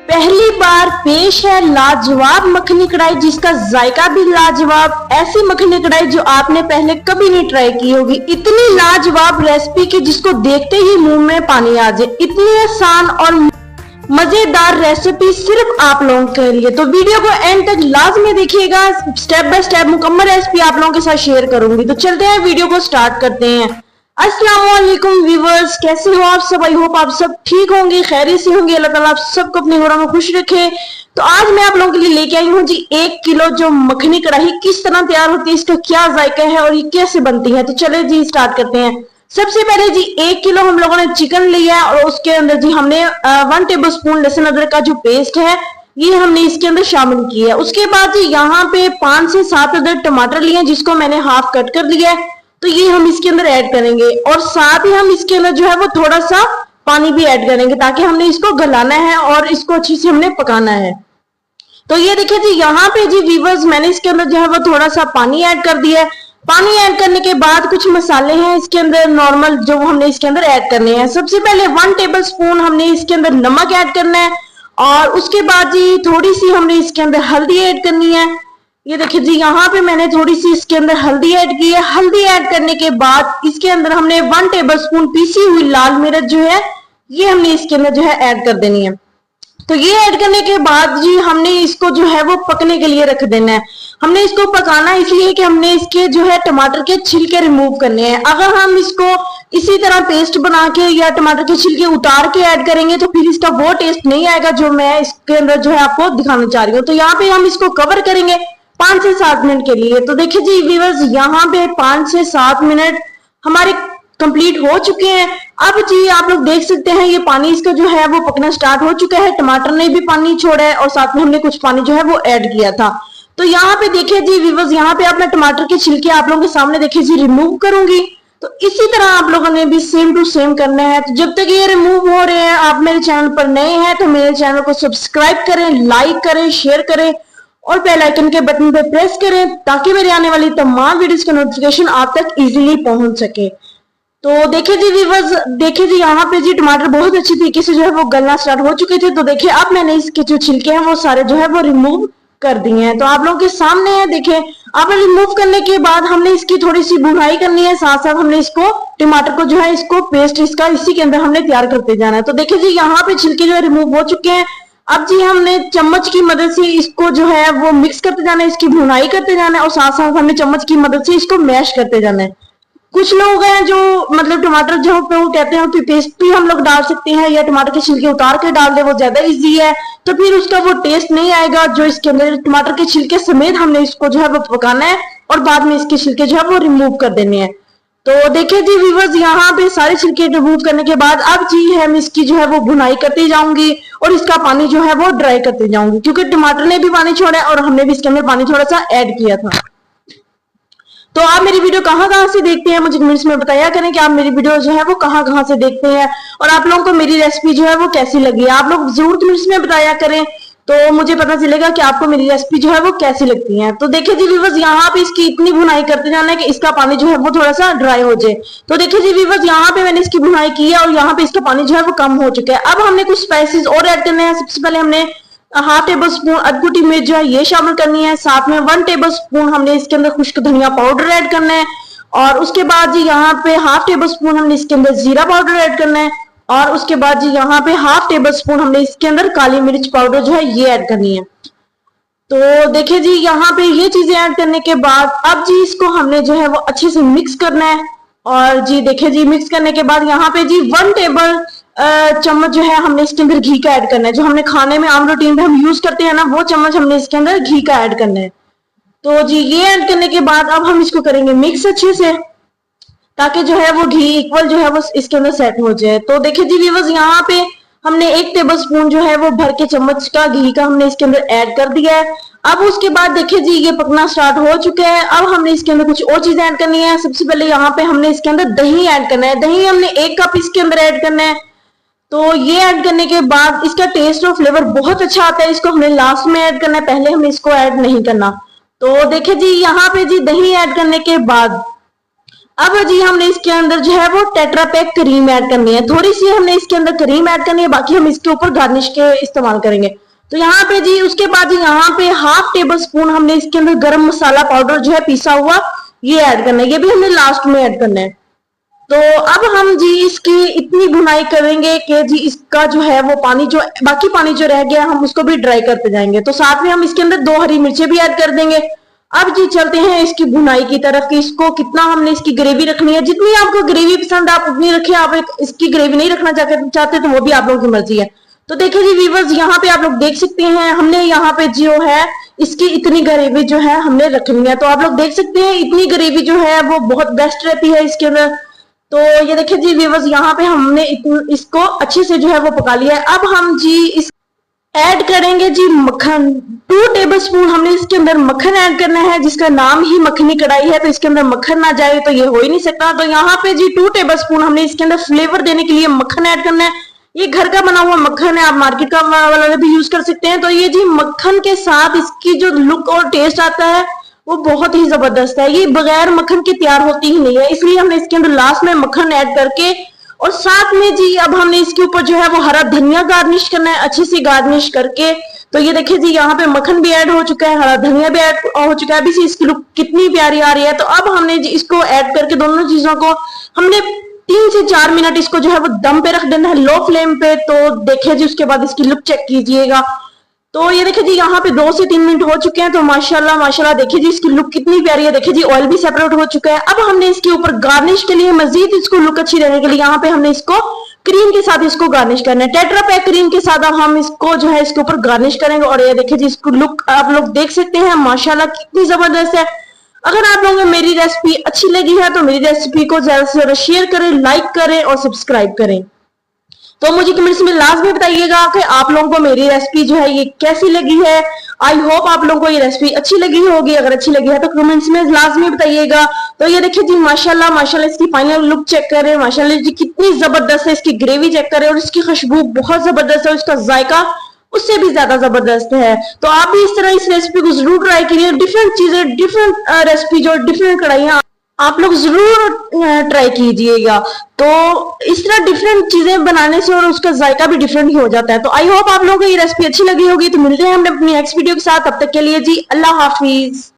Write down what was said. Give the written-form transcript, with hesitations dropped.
पहली बार पेश है लाजवाब मखनी कढ़ाई, जिसका जायका भी लाजवाब। ऐसी मखनी कढ़ाई जो आपने पहले कभी नहीं ट्राई की होगी। इतनी लाजवाब रेसिपी कि जिसको देखते ही मुंह में पानी आ जाए। इतनी आसान और मजेदार रेसिपी सिर्फ आप लोगों के लिए। तो वीडियो को एंड तक लाजमी देखिएगा, स्टेप बाय स्टेप मुकम्मल रेसिपी आप लोगों के साथ शेयर करूंगी। तो चलते हैं, वीडियो को स्टार्ट करते हैं। अस्सलाम वालेकुम व्यूवर्स, कैसे हो आप सब? आई होप आप सब ठीक होंगे, खैरियत से होंगे। अल्लाह ताला आप सबको अपने घरों में खुश रखे। तो आज मैं आप लोगों के लिए लेके आई हूँ जी 1 किलो जो मखनी कढ़ाई किस तरह तैयार होती है, इसका क्या जायका है और ये कैसे बनती है। तो चले जी स्टार्ट करते हैं। सबसे पहले जी 1 किलो हम लोगों ने चिकन लिया है और उसके अंदर जी हमने 1 टेबल स्पून लहसुन अदरक का जो पेस्ट है ये हमने इसके अंदर शामिल किया है। उसके बाद जी यहाँ पे 5 से 7 अदर टमाटर लिए, जिसको मैंने हाफ कट कर लिया है। तो ये हम इसके अंदर ऐड करेंगे और साथ ही हम इसके अंदर जो है वो थोड़ा सा पानी भी ऐड करेंगे, ताकि हमने इसको गलाना है और इसको अच्छी से हमने पकाना है। तो ये देखिए जी यहाँ पे जी व्यूअर्स मैंने इसके अंदर जो है वो थोड़ा सा पानी ऐड कर दिया है। पानी ऐड करने के बाद कुछ मसाले हैं इसके अंदर नॉर्मल जो हमने इसके अंदर ऐड करने हैं। सबसे पहले 1 टेबल स्पून हमने इसके अंदर नमक ऐड करना है और उसके बाद जी थोड़ी सी हमने इसके अंदर हल्दी ऐड करनी है। ये देखिए जी यहाँ पे मैंने थोड़ी सी इसके अंदर हल्दी ऐड की है। हल्दी ऐड करने के बाद इसके अंदर हमने 1 टेबल स्पून पीसी हुई लाल मिर्च जो है ये हमने इसके अंदर जो है ऐड कर देनी है। तो ये ऐड करने के बाद जी हमने इसको जो है वो पकने के लिए रख देना है। हमने इसको पकाना इसलिए कि हमने इसके जो है टमाटर के छिलके रिमूव करने हैं। अगर हम इसको इसी तरह पेस्ट बना के या टमाटर के छिलके उतार के ऐड करेंगे तो फिर इसका वो टेस्ट नहीं आएगा जो मैं इसके अंदर जो है आपको दिखाना चाह रही हूँ। तो यहाँ पे हम इसको कवर करेंगे 5 से 7 मिनट के लिए। तो देखिए जी व्यूअर्स यहाँ पे 5 से 7 मिनट हमारे कंप्लीट हो चुके हैं। अब जी आप लोग देख सकते हैं ये पानी इसका जो है वो पकना स्टार्ट हो चुका है। टमाटर ने भी पानी छोड़ा है और साथ में हमने कुछ पानी जो है वो ऐड किया था। तो यहाँ पे देखिए जी व्यूअर्स यहाँ पे अपने टमाटर के छिलके आप लोगों के सामने देखिए जी रिमूव करूंगी। तो इसी तरह आप लोगों ने भी सेम टू सेम करना है। तो जब तक ये रिमूव हो रहे हैं, आप मेरे चैनल पर नए हैं तो मेरे चैनल को सब्सक्राइब करें, लाइक करें, शेयर करें और बेल आइकन के बटन पे प्रेस करें, ताकि मेरे आने वाली तमाम वीडियोस का नोटिफिकेशन आप तक इजीली पहुंच सके। तो देखिए जी व्यूअर्स, देखिए जी यहाँ पे जी टमाटर बहुत अच्छी तरीके से जो है वो गलना स्टार्ट हो चुके थे। तो देखिए अब मैंने इसके जो छिलके हैं वो सारे जो है वो रिमूव कर दिए हैं। तो आप लोगों के सामने है, देखिए अब रिमूव करने के बाद हमने इसकी थोड़ी सी भुनाई करनी है। साथ साथ हमने इसको टमाटर को जो है इसको पेस्ट इसका इसी के अंदर हमने तैयार करते जाना है। तो देखिए जी यहाँ पे छिलके जो है रिमूव हो चुके हैं। अब जी हमने चम्मच की मदद से इसको जो है वो मिक्स करते जाना है, इसकी भुनाई करते जाना है और साथ साथ हमने चम्मच की मदद से इसको मैश करते जाना है। कुछ लोग हैं जो मतलब टमाटर जो पे वो कहते हैं कि पेस्ट भी हम लोग डाल सकते हैं या टमाटर के छिलके उतार के डाल दे, वो ज्यादा इजी है। तो फिर उसका वो टेस्ट नहीं आएगा जो इसके अंदर टमाटर के छिलके समेत हमने इसको जो है वो पकाना है और बाद में इसके छिलके जो है वो रिमूव कर देने हैं। तो देखिए जी व्यूअर्स यहाँ पे सारे छिलके रिमूव करने के बाद अब जी हम इसकी जो है वो भुनाई करती जाऊंगी और इसका पानी जो है वो ड्राई करते जाऊंगी, क्योंकि टमाटर ने भी पानी छोड़ा है और हमने भी इसके अंदर पानी थोड़ा सा ऐड किया था। तो आप मेरी वीडियो कहाँ से देखते हैं मुझे कमेंट्स में बताया करें कि आप मेरी वीडियो जो है वो कहाँ से देखते हैं और आप लोगों को मेरी रेसिपी जो है वो कैसी लगी है। आप लोग जरूर कमेंट्स में बताया करें, तो मुझे पता चलेगा कि आपको मेरी रेसिपी जो है वो कैसी लगती है। तो देखिए जी व्यूअर्स यहाँ पे इसकी इतनी भुनाई करते जाना है कि इसका पानी जो है वो थोड़ा सा ड्राई हो जाए। तो देखिए जी व्यूअर्स यहाँ पे मैंने इसकी भुनाई की है और यहाँ पे इसका पानी जो है वो कम हो चुका है। अब हमने कुछ स्पाइसेस और ऐड करने हैं। सबसे पहले हमने 1/2 टेबल स्पून अदकुटी मिर्च जो है ये शामिल करनी है। साथ में 1 टेबल स्पून हमने इसके अंदर खुश्क धनिया पाउडर ऐड करना है और उसके बाद जी यहाँ पे 1/2 टेबल स्पून हमने इसके अंदर जीरा पाउडर ऐड करना है और उसके बाद जी यहाँ पे 1/2 टेबल स्पून हमने इसके अंदर काली मिर्च पाउडर जो है ये ऐड करनी है। तो देखिए जी यहाँ पे ये चीजें ऐड करने के बाद अब जी इसको हमने जो है वो अच्छे से मिक्स करना है और जी देखिए जी मिक्स करने के बाद यहाँ पे जी 1 टेबल चम्मच जो है हमने इसके अंदर घी का ऐड करना है। जो हमने खाने में आम रूटीन में हम यूज करते हैं ना, वो चम्मच हमने इसके अंदर घी का ऐड करना है। तो जी ये ऐड करने के बाद अब हम इसको करेंगे मिक्स अच्छे से, ताकि जो है वो घी इक्वल जो है वो इसके अंदर सेट हो जाए। तो देखिए जी व्यूअर्स यहाँ पे हमने 1 टेबल स्पून जो है वो भर के चम्मच का घी का हमने इसके अंदर ऐड कर दिया है। अब उसके बाद देखिए जी ये पकना स्टार्ट हो चुका है। अब हमने इसके अंदर कुछ और चीजें ऐड करनी है। सबसे पहले यहाँ पे हमने इसके अंदर दही ऐड करना है। दही हमने 1 कप इसके अंदर ऐड करना है। तो ये ऐड करने के बाद इसका टेस्ट और फ्लेवर बहुत अच्छा आता है। इसको हमने लास्ट में ऐड करना है, पहले हमें इसको ऐड नहीं करना। तो देखिए जी यहाँ पे जी दही ऐड करने के बाद अब जी हमने इसके अंदर जो है वो टेट्रा पैक क्रीम ऐड करनी है, थोड़ी सी हमने इसके अंदर क्रीम ऐड करनी है, बाकी हम इसके ऊपर गार्निश के इस्तेमाल करेंगे। तो यहाँ पे जी उसके बाद जी यहाँ पे हाफ टेबल स्पून हमने इसके अंदर गरम मसाला पाउडर जो है पिसा हुआ ये ऐड करना है, ये भी हमने लास्ट में ऐड करना है। तो अब हम जी इसकी इतनी भुनाई करेंगे कि जी इसका जो है वो पानी जो बाकी पानी जो रह गया हम उसको भी ड्राई करते जाएंगे। तो साथ में हम इसके अंदर 2 हरी मिर्चें भी ऐड कर देंगे। अब जी चलते हैं इसकी भुनाई की तरफ कि इसको कितना हमने इसकी ग्रेवी रखनी है, जितनी आपको ग्रेवी पसंद आप उतनी रखिए, आप इसकी ग्रेवी नहीं रखना चाहते तो वो भी आप लोगों की मर्जी है। तो देखिए जी व्यूअर्स यहाँ पे आप लोग देख सकते हैं हमने यहाँ पे जो है इसकी इतनी ग्रेवी जो है हमने रखनी है। तो आप लोग देख सकते हैं इतनी ग्रेवी जो है वो बहुत बेस्ट रहती है इसके अंदर। तो ये देखिए जी व्यूअर्स यहाँ पे हमने इसको अच्छे से जो है वो पका लिया है। अब हम जी इस ऐड करेंगे जी मक्खन, 2 टेबल स्पून हमने इसके अंदर मक्खन ऐड करना है, जिसका नाम ही मखनी कढ़ाई है तो इसके अंदर मक्खन ना जाए तो ये हो ही नहीं सकता। तो यहाँ पे जी 2 टेबल स्पून हमने इसके अंदर फ्लेवर देने के लिए मक्खन ऐड करना है। ये घर का बना हुआ मक्खन है, आप मार्केट का वाला भी यूज कर सकते हैं। तो ये जी मक्खन के साथ इसकी जो लुक और टेस्ट आता है वो बहुत ही जबरदस्त है, ये बगैर मक्खन के तैयार होती ही नहीं है, इसलिए हमने इसके अंदर लास्ट में मक्खन ऐड करके और साथ में जी अब हमने इसके ऊपर जो है वो हरा धनिया गार्निश करना है अच्छी सी गार्निश करके। तो ये देखिए जी यहाँ पे मक्खन भी ऐड हो चुका है, हरा धनिया भी ऐड हो चुका है, अभी से इसकी लुक कितनी प्यारी आ रही है। तो अब हमने जी इसको ऐड करके दोनों चीजों को हमने 3 से 4 मिनट इसको जो है वो दम पे रख देना है लो फ्लेम पे। तो देखिए जी उसके बाद इसकी लुक चेक कीजिएगा। तो ये देखिए जी यहाँ पे 2 से 3 मिनट हो चुके हैं। तो माशाल्लाह माशाल्लाह देखिए जी इसकी लुक कितनी प्यारी है, देखिए जी ऑयल भी सेपरेट हो चुका है। अब हमने इसके ऊपर गार्निश के लिए मजीद इसको लुक अच्छी रहने के लिए यहाँ पे हमने इसको क्रीम के साथ इसको गार्निश करना है, टेट्रा पैक क्रीम के साथ अब हम इसको जो है इसके ऊपर गार्निश करेंगे। और ये देखिए जी इसको लुक आप लोग देख सकते हैं माशाल्लाह कितनी जबरदस्त है। अगर आप लोगों को मेरी रेसिपी अच्छी लगी है तो मेरी रेसिपी को ज्यादा से ज्यादा शेयर करें, लाइक करें और सब्सक्राइब करें। तो मुझे कमेंट्स में लाजमी बताइएगा कि आप लोगों को मेरी रेसिपी जो है ये कैसी लगी है। आई होप आप लोगों को ये रेसिपी अच्छी लगी होगी, अगर अच्छी लगी है तो कमेंट्स में लाजमी बताइएगा। तो ये देखिए जी माशाल्लाह माशाल्लाह इसकी फाइनल लुक चेक करें, माशाल्लाह जी कितनी जबरदस्त है, इसकी ग्रेवी चेक करें और इसकी खुशबू बहुत जबरदस्त है, उसका जायका उससे भी ज्यादा जबरदस्त है। तो आप भी इस तरह इस रेसिपी को जरूर ट्राई करिए, डिफरेंट चीजें डिफरेंट रेसिपी जो डिफरेंट कढ़ाइयाँ आप लोग जरूर ट्राई कीजिएगा। तो इस तरह डिफरेंट चीजें बनाने से और उसका जायका भी डिफरेंट ही हो जाता है। तो आई होप आप लोगों को ये रेसिपी अच्छी लगी होगी। तो मिलते हैं हम अपनी नेक्स्ट वीडियो के साथ, तब तक के लिए जी अल्लाह हाफिज।